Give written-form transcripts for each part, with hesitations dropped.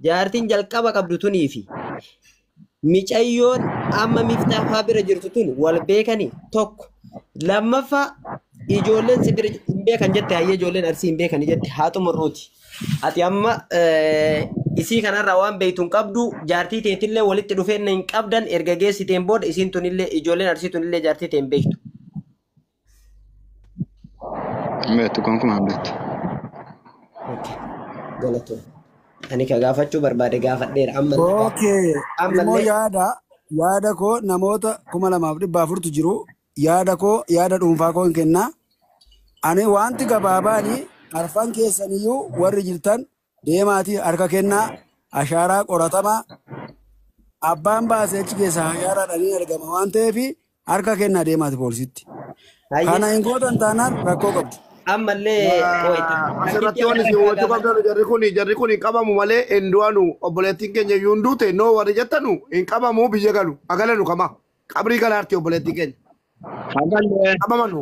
jaartiin jalqaba qabdu tunii fi micayyoon amma Miftaahuu bira jirtu tun wal beekanii tokko lammaffaa ijoolleen si bira hin beekan jette hayyee ijoolleen arsii hin beekan jette haa xumurruuti. Ati amma isii kanarraa waan beektuun qabdu jaartii teetillee walitti dhufeenya hin qabdan erga geessiteen booda isiin tunillee ijoolleen arsii tunillee jaartii ta'e hin beektu. Beektu gonkumaan beektu. Galatoon. Ani ka gaafachuu barbaade gaafadheera immoo yaada koo namoota 2,400 jiru yaada koo yaada dhuunfaa koo hin kennaa. Ani wanti gabaabaanii arfan keessaniyyuu warri jirtan deemaatii harka kennaa ashaaraa qoratamaa abbaan baasee achi keessa ashaaraadhaanii argama waan ta'eef harka kennaa deemaati poolisitti. Kana hin gootan taanaan rakkoo qabdu. Ammallee asirratti waan isin hubachuu qabdan jarri kun hin qabamu malee hin du'anu obboleettiin keenya iyyuu hin duute noo warri jettanu hin qabamu biyya galu agalanu kama qabrii galaarti obboleettiin keenya. Qabamanu.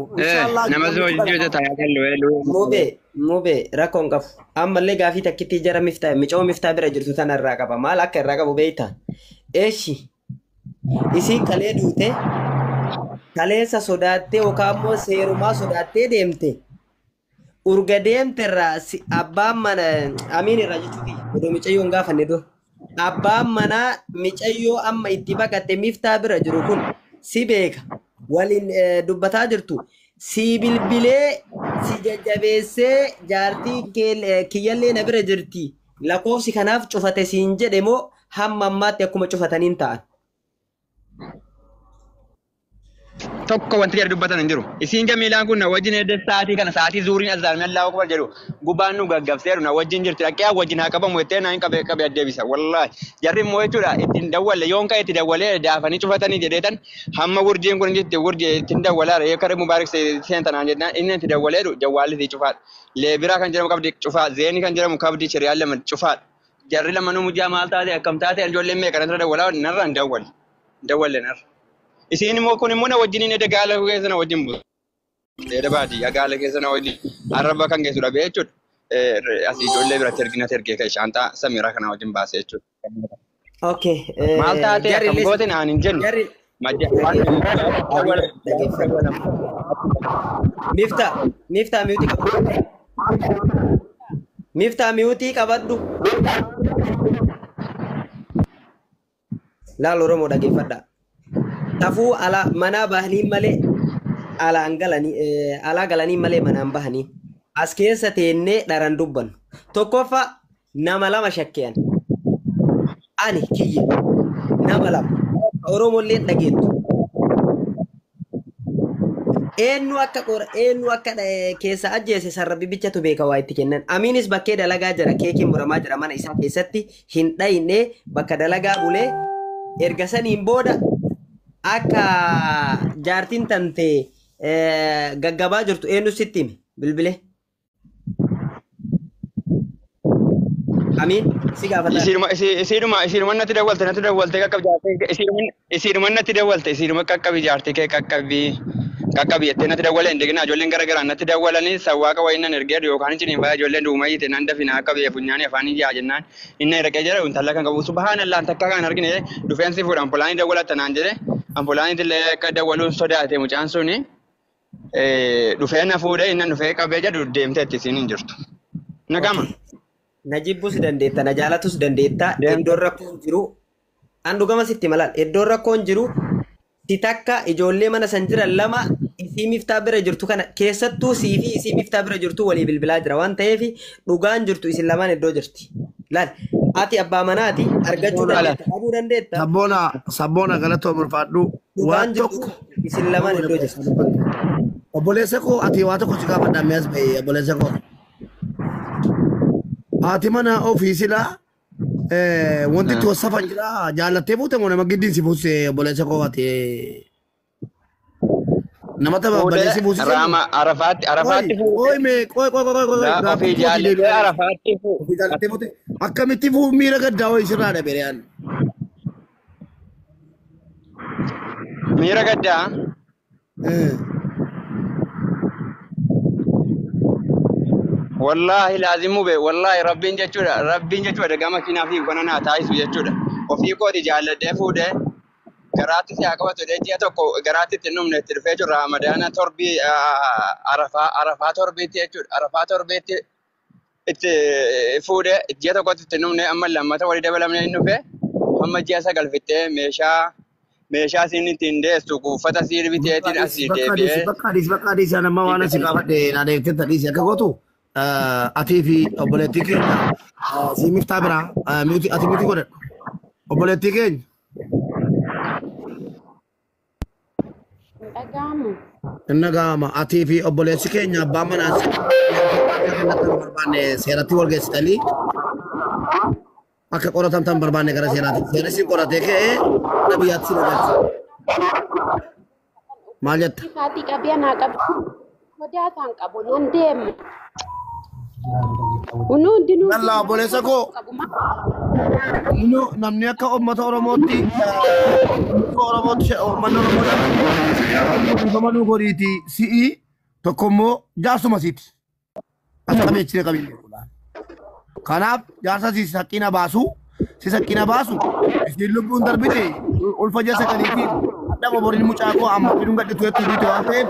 Nama soo hojii ta'a agallu. Mube rakkoon qabu. Ammallee gaafii takkitti jara micoo Miftaa bira jirtu tana irraa qaba. Maal akka irraa qabu beektaa? Eeshi isiin kalee duute kaleessa sodaattee yookaan immoo seerumaa sodaattee deemte. Urga deemterraa abbaan mana amiin irraa jechuuti. Odoo micayyoon gaafanne dura. Abbaan manaa micayyoo amma itti baqatte Miftaa bira jiru kun si beeka. Waliin dubbataa jirtu. Si bilbilee si jajjabeessee jaartii kiyyallee na bira jirti. Lakkoofsi kanaaf cufate siin jedhe moo hamma ammaatti akkuma cufataniin ta'an. Tokko wanti jedhu dubbatan hin jiru. Isiin jamiilaan kun na wajjin edda sa'aatii kana sa'aatii zuuriin azaan mellaa okubar jedhu gubaan nu gaggabseeru na wajjin jirti dhaqqee wajjin haa qabamu jettee na hin qabe addeebisa wallaahi jarri immoo jechuudha ittiin dawwalle yoon ka'e itti dawwalee daafanii cufatanii jedheetan hamma wurjiin kun jetti wurjii ittiin dawwalaara eekare mubaarik seentanaan jennaan inni itti dawwaleeru jawwaalli cufaadha. Leebiraa kan jedhamu qabdi cufaa zeenii kan jedhamu qabdi shiriyaan lama cufaadha. Jarri lamanuu mujaa maal taate akkam taate ijoolleen meeqa irra dawwalaa narra hin dawwalle narra. Isin immoo kun immoo na wajjin edda gaala keessa na wajjin bu'u. Edda baadiyyaa gaala keessa na wajjin arraba kan geessu dhabee jechuudha. Asii ijoollee biratti ergee kan shaantaa samiraa kana wajjin baasee jechuudha. Okay. Maal taatee akkam goote naan hin jennu. Miftaa miutii qabadhu. Miftaa miutii qabadhu. Laal Oromoo dhaggeeffadhaa. Tafuu ala mana bahanii malee alaa galanii malee manaan bahanii as keessa teennee dharan dubbannu. Tokkoffaa nama lama shakkeyan. Ani kiyya nama lama Oromollee dhageettu. Eenyu akka keessa ajjeese sarara bibichatu beeka waa itti kennan. Amiinis bakkee dalagaa jira keekiin muramaa jira mana isaa keessatti hin dhayinee bakka dalagaa bulee erga saniin booda akka jaartiin tante gaggabaa jirtu eenyu sitti hime bilbilee. Amiin si gaafata. Isiidhuma natti dawwalte qaqqabi jaartii isiidhuma natti dawwalte isiidhuma qaqqabi jaartii kee qaqqabi jettee natti dawwale hin deegina ijoolleen gara natti dawwalanii sawwaaqa wayinan ergee yookaan ciniin baay'ee ijoolleen duuma yiite nan dafina akka biyya funyaanii afaanii jaa jennaan inni ergee jira intala kan qabu subhaanallah takka kan argine dhufeensi fuudha ampulaanii dawwalatta naan jedhe ampulaanii illee akka dawwaluun sodaate mucaan suni dhufeena fuudhee inni dhufee qabee jedhu deemtee itti isiin hin jirtu. Nagama. Na jibbus dandeetta na jaalatus dandeetta iddoon rakkoon jiru an dhugama sitti malaan iddoon rakkoon jiru si takka ijoollee mana san jiran lama isii Miftaa bira jirtu kana keessattuu sii fi isii Miftaa bira jirtu walii bilbilaa jira waan ta'eef dhugaan jirtu isin lamaan iddoo jirti. Laal ati abbaa manaati argachuu dandeetta qabuu dandeetta. Sabboona galatoo murfaadhu waan tokko isin lamaan iddoo jirti. Obboleessa koo ati waa tokko si gaafadhaa mi'as ba'e obboleessa koo. Ati mana ofiisilaa wanti toosafan jira jaalattee fuute moo nama giddiin si fuuse obboleessa koo ati nama tapha balleessi fuuse. Arafaatti fuute. Ofii jaallatee Arafaatti fuute. Akkamitti fuu miira gaddaa wayii sirraa dhabee yaadne. Miira gaddaa. والله لازم مو والله ربين جتشودا ربين جتشودا قام فينا في قنانا تايسو جتشودا وفي قودي جال دفوده قراتي سياقوة تدجي أتوقع قراتي تنوم نترفيج رمضان تربي عرفات تربي تيجود عرفات تربي ات فوده جي أتوقع تنوم نأمل لما تولي دبل من إنه فيه هم جي أسقل في التي ميشا سين تندس تكو فتاسير بتيجي أسير تبيه bakka sana ma wana sikafadhe na de tenta disi akagotu ati fi obboleti keenya si miftaa bira muti ati muti godha obboleti keenya Dhaga'amu. inna gaama ati fi obboleti keenya abbaa manaa barbaanne seeratti wal geessitanii akka qoratamtan barbaanne gara seeraati seerri qoratee ka'ee nabiyyaatti sin agarsiisa maal jetta Haati qabee naa qabu. Sodaataan qabu nan deemu. Hundinuu Yalla obboleessa koo namni akka uummata Oromootti uummanni Oromoo godiiti si'i tokkommoo jaarsuma siiti. As qabeechine qabiyyee. Kanaaf jaarsa si saqqina baasu isin lubbuun darbite ulfa jasa qaliitiin adama boriin mucaa koo amma bidun gadhitu jettu biite waan ta'eef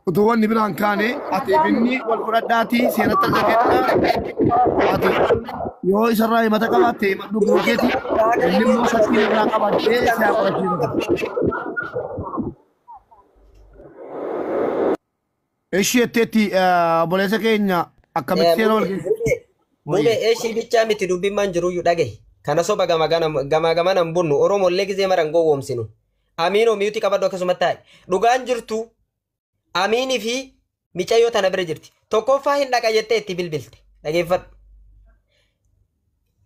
utuu wanni biraan kaane ati binni wal fudhadhaatii seeratti argateedha ati yoo isarraa himata qabaatte maddu googeeti inni immoo shakkii irraa qabattee isaa qorachiisu qaba. Ishii jetteetti obboleessa keenya akkamitti seera wal geessu? Mube eeshii bichaa miti dubbimmaan jiruyyuu dhagaye. Kana soba gamaa nan bunnu Oromollee gizee maran gowwoomsinu. Amiinoo miyuuti qabadhu akkasumatti taa'e. Dhugaan jirtu Amiinii fi micayyoo tana bira jirti. Tokkoffaa hin dhaqa jettee itti bilbilte. Dhageeffadhu.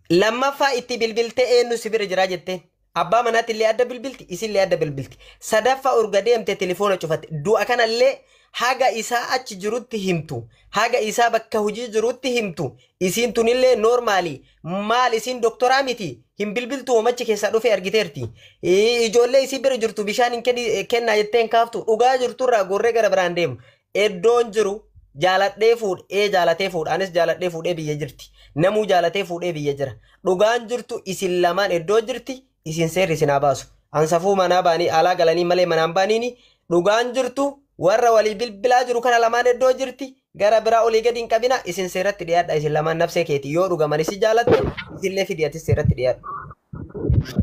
Lammaffaa itti bilbilte eenyu si bira jiraa jetteen. Abbaa manaatti illee adda bilbilti, isillee adda bilbilti. Sadaffaa urga deemtee telefoona cufatte. Du'a kanallee haga isaa achi jirutti himtu. Haga isaa bakka hojii jirutti himtu. Isiin tunillee noormaali. Maal isiin doktoraa miti. Hin bilbiltu oomachi keessaa dhufe argiteerti. Ijoollee isii bira jirtu bishaan hin kennaa jetteen kaaftu. Dhugaa jirturraa gorree gara biraan deemu. Eddoon jiru jaaladhee fuudhee jaalatee fuudha. Anis jaaladhee fuudhee biyya jirti. Namuu jaalatee fuudhee biyya jira. Dhugaan jirtu isin lamaan eddoo jirti. Isin seerri isin haa baasu. Ansafuu manaa baanii alaa galanii malee manaan baaniini. Dhugaan jirtu warra walii bilbilaa jiru kana lamaan eddoo jirti. Gara biraa olii gadi hin qabina isin seeratti dhiyaadha isin lamaan nafsee keeti yoo dhugaman isi jaalatte isinlee fidiyatis seeratti dhiyaadha.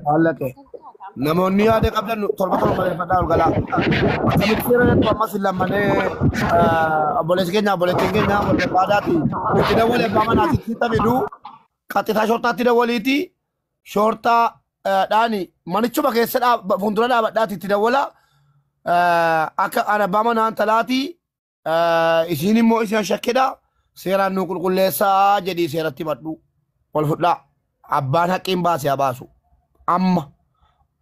Haalaqee namoonni yaada qabdan torba barreeffadhaa ol galaa. Akkamitti seera jettu ammas hin lammanee obboleessi keenya obboleettiin keenya wal barbaadaati. Itti dawwalee abbaa manaatitti taphiduu qaxxitaa shoortaatti dawwaliiti shoortaa dhaani manichuma keessa fuuldura dhaabadhaati itti dawwala akka abbaa manaan talaatii isiin immoo isin shakkedha seeraan nu qulqulleessaa jedhii seeratti madhu wal fudhaa abbaan haqqiin baasee baasu amma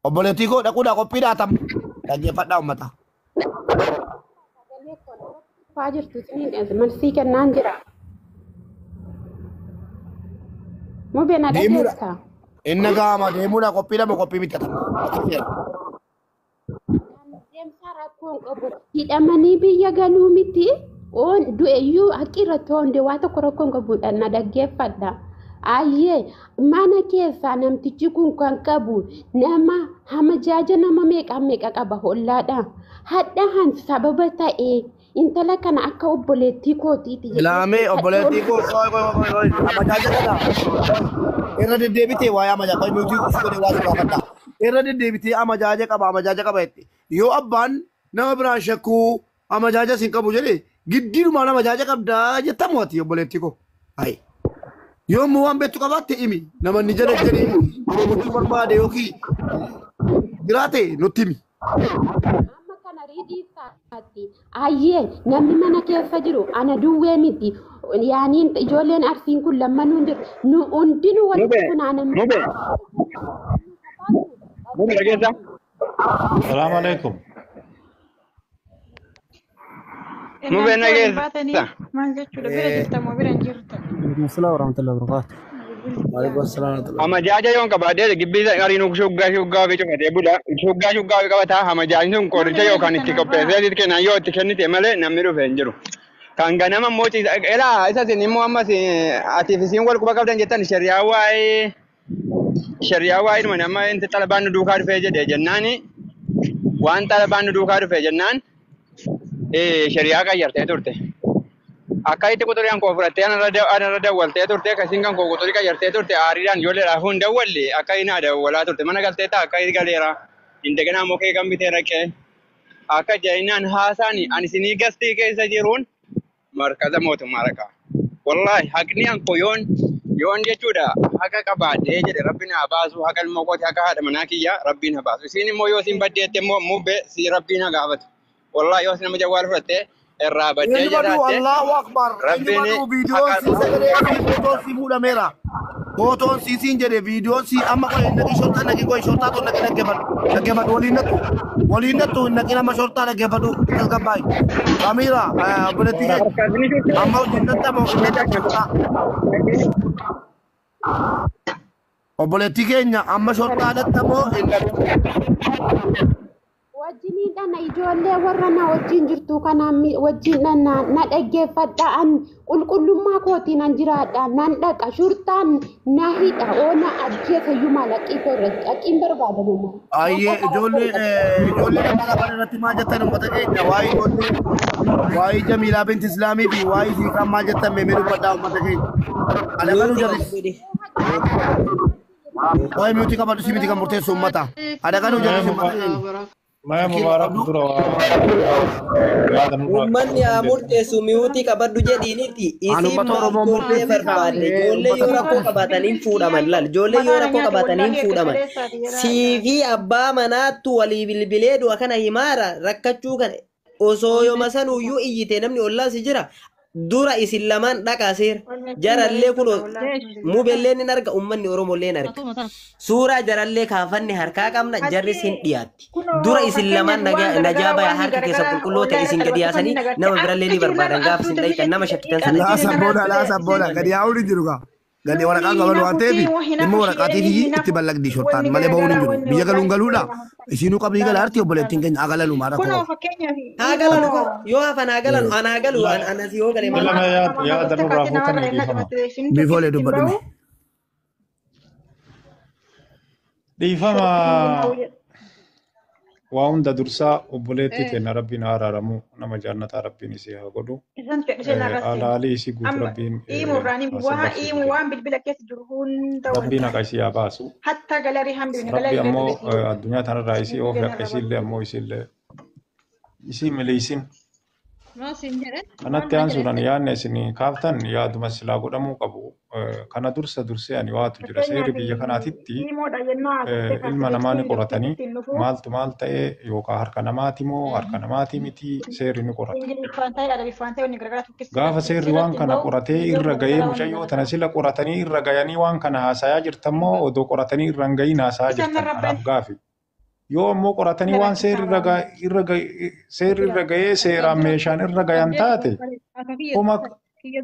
obboleettii koo dhaquudha qophiidhaa tam dhaggeeffadhaa ummata. Faa jirtu marsii kennaan jira. Mubee na dhageessaa. Inni gaama deemuudha qophiidha moo qophii bitatan. Deemsaa rakkoon qabu hidhamanii biyya galuu miti oon du'eyyuu haqqi irratti hoonde waa tokko rakkoon qabuudha na dhaggeeffadha. Ayyee mana keessaa namtichi kun kan qabu nama hamajaaja nama meeqa qaba hollaadha. Hadhahan sababa ta'ee intala kana akka obboleettii kootiiti. Ilaamee obboleettii koo hamajaaja kana irra deddeebitee waa'ee hamajaaja nuti uffata waa gaafadha. Irra deddeebitee hamajaaja qaba jetti. Yoo abbaan nama biraan shakkuu hamajaaja sin qabu jedhe giddiidhumaan hamajaaja qabdaa jettamu ati obboleettii koo. Yoo immoo waan beektu qabaatte himi namoonni jedhee nutti barbaade yookiin jiraate nutti himi. Amma kana riidhiisaatti ayyee namni mana keessa jiru ana duwwee miti yaaniin ijoolleen arsiin kun lammanuu jiru nu hundinuu walitti funaanamne. Assalamu alaikum. Mube nageessa. Maal jechuudha bira jirtamoo bira hin jirtu. Assalamu warahmatullahi wabarakatuh. Waalaikum assalam. Hamajaaja yoon qabaadee gibbii gariin shuggaa fi cufatee bula. Shuggaa qabataa hamajaaji sun qoricha yookaan itti qopheessee kennan yoo itti kennite malee namni dhufe hin jiru. Kan ganama mooti ela isa sin immoo ammas atiif isin wal quba qabdan jettan shariyaa waa'ee dhuma amma inti xalabaan nu duukaa dhufee jedhe jennaani waan xalabaan nu duukaa dhufee jennaan shariyaa qayyartee turte. Akka itti quxuriyaan koo fudhattee anarra dawwaltee turte kasiin kan koo quxurii qayyartee turte aariidhaan ijoolleedhaaf hin dawwalle akka inni dawwalaa turte mana galtee ta'a akka inni galeera indaganaa mokee kan bitee raqee akka jainaan haasaan ani isinii gastii keessa jiruun markaza mootummaa rakaa. Wallahi haqni anko yoon jechuudha haqa qabaadhee jedhe rabbiin haa baasu haqa ilmoo kooti haqa haadha manaa kiyya rabbiin haa baasu. Isin immoo yoo isin baddeette immoo mubbee si rabbiin haa gaafatu. Wallahi yoo isin nama jawwaal fudhattee irraa baddee jedhaatte Allahu Akbar. rabbiin Viidiyoon si sagalee fi footoon si fuudhameera. Footoon si siin jedhe viidiyoon si amma qoy naqi shortaa naqi qoy shortaa tun naqi dhaggeeffadhu waliin nattu naqi nama shortaa dhaggeeffadhu tasgabbaay. Amira buletti amma hojii nattama obboleetti keenya amma shortaa nattamoo hin nattu. Wajjiniidhaan ijoollee warra na wajjin jirtu kanaan wajjin na dhaggeeffadhaan qulqullummaa kootiin an jiraadha nan dhaqa shurtaan na hidha oona ajjeesayyuu maalaqii irratti dhaqiin barbaadamu. Ayyee ijoollee nama lafan irratti maal jettan uummata keenya waa'ee Jamiilaa binti Islaamii fi waa'ee Hiikaan maal jettan meemee dubbadhaa uummata keenya. Adaganuu jarris. Waa'ee miyuutii qabadhu si miti kan murteessu uummata. Adaganuu jarris uummata keenya. Maya Mubarak dura Uummanni haa murteessu miyuutii qabadhu jedhiiniti isin ijoollee barbaadde ijoollee yoo rakkoo qabaataniin fuudhaman laal ijoollee yoo rakkoo qabaataniin fuudhaman sii fi abbaa manaattu walii bilbilee du'a kana himaara rakkachuu kana osoo yooma sanuyyuu iyyite namni ollaa si jira dura isin lamaan dhaqaaseera jarallee kun mubelleen hin arga uummanni oromollee hin arga suuraa jarallee kaafanne harkaa qabna jarri sin dhiyaatti dura isin lamaan najaa baya harka keessa qulqulloota isin gadi yaasanii nama birallee ni barbaadan gaafa isin dhayitan nama shakkitan sana laa sabboodha gadi yaa'uun hin jiru gaa gadi waraqaan qaban waan ta'eef dhimma waraqaatiif itti ballaqdi shortaan malee ba'uun hin jiru biyya galuun galuudha isinuu qabrii gala arti obboleettiin keenya agalanu maara koo agalanu ko yoo hafan agalanu ana agalu anas yoo galee lama yaada nurraa fuutanii dhiifama. biifoolee dubbadhume Dhiifama waa hunda dursaa obboleettii keenya rabbiin haa araaramu nama jaannataa rabbiin isii haa godhu alaalii isii guutu rabbiin rabbiin haqa isii haa baasu rabbi ammoo addunyaa tanarraa isii oofe haqa isiillee ammoo isiillee isii miliisin kanatti aansuudhaan yaadne isin kaaftan yaaduma silaa godhamuu qabu kana dursee ani waatu jira seerri biyya kanaatitti ilma namaa ni qoratanii maaltu maal ta'ee yookaan harka namaati moo harka namaati miti seerri ni qorata. Gaafa seerri waan kana qoratee irra gahee mucayyoo tana sila qoratanii irra gayanii waan kana haasayaa jirtan moo odoo qoratanii irra hin gahiin haasayaa jirtan kanaaf gaafi. Yoo ammoo qoratanii waan seerri irra gahee seeraan meeshaan irra gayan taate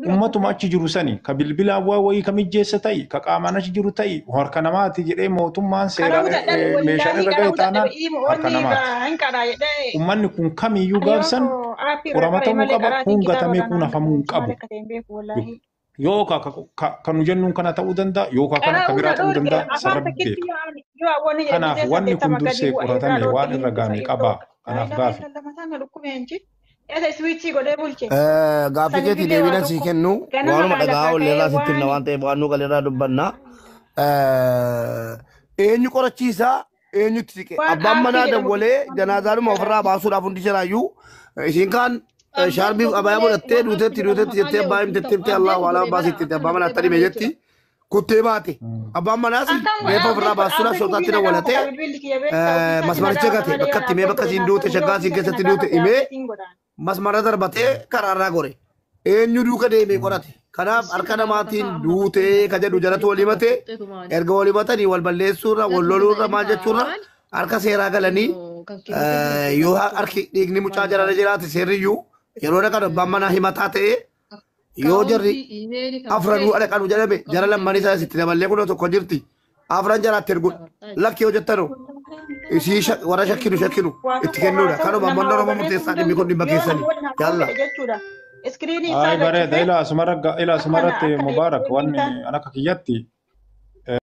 ummatuma achi jiru sani ka bilbilaan waa wayii ka mijjeessa ta'i ka qaamaan achi jiru ta'i harka namaati jedhee mootummaan seeraan meeshaan irra gahe taanaan harka namaati. Ummanni kun kamiyyuu gaafsan qoramatamuu qaba kun gatamee kun hafamuu hin qabu. Yoo kan nu jennuun kana ta'uu danda'a yookaan kan akka biraa ta'uu danda'a sararri beeka. Kanaaf wanni kun dursee qoratame waan irra gaame qaba kanaaf gaafi. Gaaffii keetii deebiin sii kennu waanuma dhagaa olleerraa sitti himna waan ta'eef waan nu galirraa dubbanna. Eenyu qorachiisaa eenyutti siqe abbaan manaa dawwalee janaazaadhuma ofirraa baasuudhaaf hundi jiraayyuu isiin kaan shaarbii abayaa godhattee duutetti jettee abbaa himtetti Allah waalaa baasitti abbaa manaa tadhime jetti kuttee baate abbaan manaas reefa ofirraa baasuudhaaf shortaatti dawwalatee masmaricha gate bakkatti mee bakka siin duute shaggaa siin keessatti duute himee masmara darbatee karaarraa gore eenyu duuka deemee qorate kanaaf harka namaatiin duutee ka jedhu jalatti wal himate erga wal himatanii wal balleessuurra wal loluurra maal jechuurra harka seeraa galanii yoo harki dhiigni mucaa jarara jiraate seerriyyuu yeroo dhaqan abbaan manaa himataa ta'ee yoo jarri afranuu dhaqanu jedhame jara lamman isaa sitti daballee kunoo tokko jirti afran jaraatti erguudha lakki yoo jettanu isii warra shakkinu itti kennuudha kanuma manna oromoo murteessaa dhimmi kun dhimma keessanii jalla Iskiriinii Ay isaa bareeda lakkisee ila sumarratti akka mubaarak wanni deebiin an akka kiyyatti